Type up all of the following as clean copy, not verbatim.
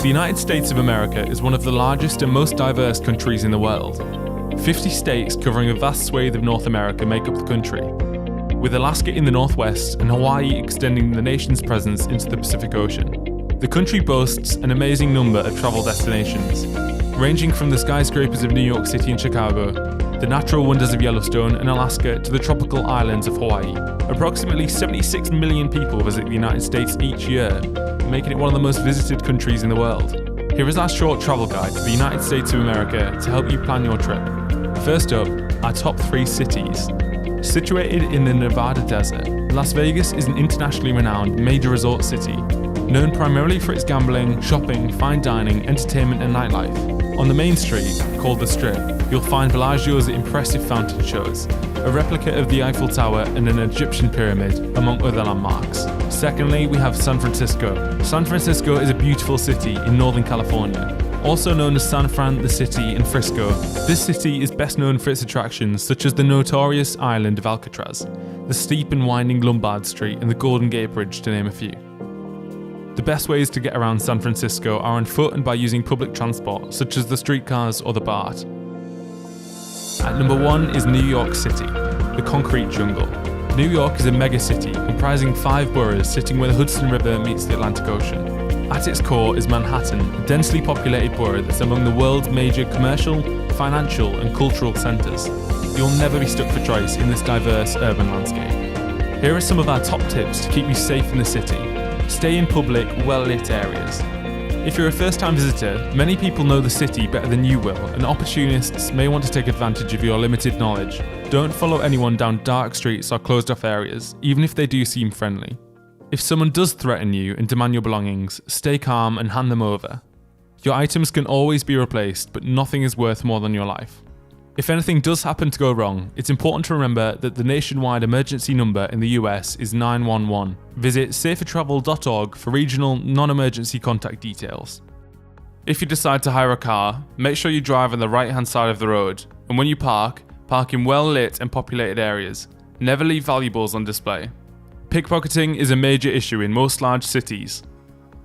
The United States of America is one of the largest and most diverse countries in the world. 50 states covering a vast swathe of North America make up the country, with Alaska in the northwest and Hawaii extending the nation's presence into the Pacific Ocean. The country boasts an amazing number of travel destinations, ranging from the skyscrapers of New York City and Chicago, the natural wonders of Yellowstone and Alaska, to the tropical islands of Hawaii. Approximately 76 million people visit the United States each year, making it one of the most visited countries in the world. Here is our short travel guide to the United States of America to help you plan your trip. First up, our top 3 cities. Situated in the Nevada desert, Las Vegas is an internationally renowned major resort city, known primarily for its gambling, shopping, fine dining, entertainment and nightlife. On the main street, called the Strip, you'll find Bellagio's impressive fountain shows, a replica of the Eiffel Tower and an Egyptian pyramid, among other landmarks. Secondly, we have San Francisco. San Francisco is a beautiful city in Northern California, also known as San Fran, the City, and Frisco. This city is best known for its attractions such as the notorious island of Alcatraz, the steep and winding Lombard Street, and the Golden Gate Bridge, to name a few. The best ways to get around San Francisco are on foot and by using public transport, such as the streetcars or the BART. At number 1 is New York City, the concrete jungle. New York is a megacity comprising 5 boroughs sitting where the Hudson River meets the Atlantic Ocean. At its core is Manhattan, a densely populated borough that's among the world's major commercial, financial and cultural centres. You'll never be stuck for choice in this diverse urban landscape. Here are some of our top tips to keep you safe in the city. Stay in public, well-lit areas. If you're a first-time visitor, many people know the city better than you will, and opportunists may want to take advantage of your limited knowledge. Don't follow anyone down dark streets or closed-off areas, even if they do seem friendly. If someone does threaten you and demand your belongings, stay calm and hand them over. Your items can always be replaced, but nothing is worth more than your life. If anything does happen to go wrong, it's important to remember that the nationwide emergency number in the US is 911. Visit safertravel.org for regional non-emergency contact details. If you decide to hire a car, make sure you drive on the right-hand side of the road, and when you park in well-lit and populated areas. Never leave valuables on display. Pickpocketing is a major issue in most large cities.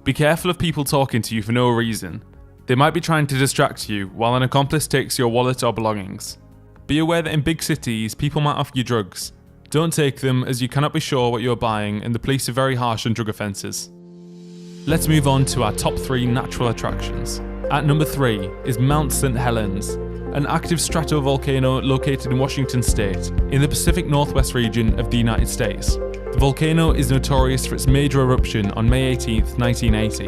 Be careful of people talking to you for no reason. They might be trying to distract you while an accomplice takes your wallet or belongings. Be aware that in big cities, people might offer you drugs. Don't take them, as you cannot be sure what you're buying and the police are very harsh on drug offences. Let's move on to our top 3 natural attractions. At number 3 is Mount St. Helens, an active stratovolcano located in Washington State, in the Pacific Northwest region of the United States. The volcano is notorious for its major eruption on May 18, 1980.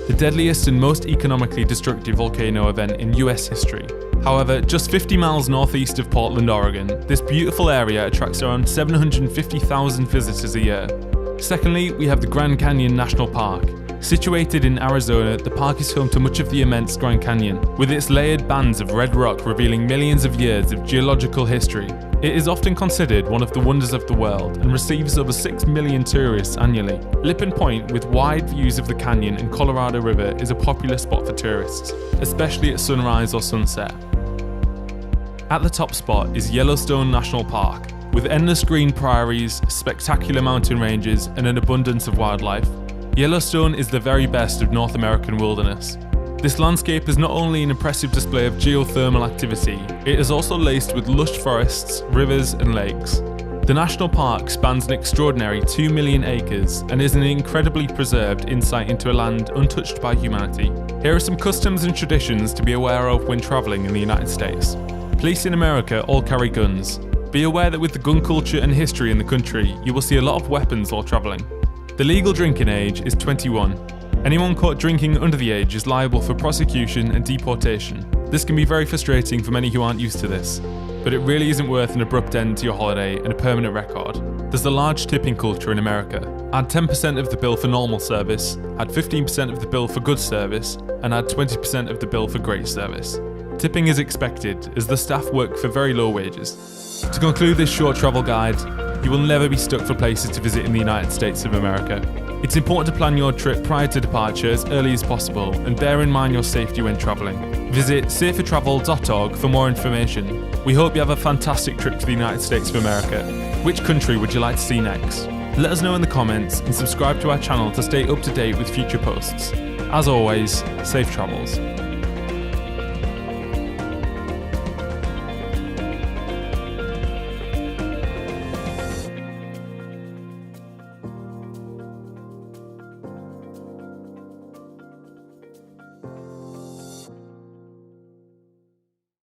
The deadliest and most economically destructive volcano event in US history. However, just 50 miles northeast of Portland, Oregon, this beautiful area attracts around 750,000 visitors a year. Secondly, we have the Grand Canyon National Park. Situated in Arizona, the park is home to much of the immense Grand Canyon, with its layered bands of red rock revealing millions of years of geological history. It is often considered one of the wonders of the world and receives over 6 million tourists annually. Lippin Point, with wide views of the canyon and Colorado River, is a popular spot for tourists, especially at sunrise or sunset. At the top spot is Yellowstone National Park, with endless green prairies, spectacular mountain ranges, and an abundance of wildlife. Yellowstone is the very best of North American wilderness. This landscape is not only an impressive display of geothermal activity, it is also laced with lush forests, rivers, and lakes. The national park spans an extraordinary 2 million acres and is an incredibly preserved insight into a land untouched by humanity. Here are some customs and traditions to be aware of when travelling in the United States. Police in America all carry guns. Be aware that with the gun culture and history in the country, you will see a lot of weapons while travelling. The legal drinking age is 21. Anyone caught drinking under the age is liable for prosecution and deportation. This can be very frustrating for many who aren't used to this, but it really isn't worth an abrupt end to your holiday and a permanent record. There's a large tipping culture in America. Add 10% of the bill for normal service, add 15% of the bill for good service, and add 20% of the bill for great service. Tipping is expected, as the staff work for very low wages. To conclude this short travel guide, you will never be stuck for places to visit in the United States of America. It's important to plan your trip prior to departure as early as possible and bear in mind your safety when travelling. Visit safertravel.org for more information. We hope you have a fantastic trip to the United States of America. Which country would you like to see next? Let us know in the comments and subscribe to our channel to stay up to date with future posts. As always, safe travels.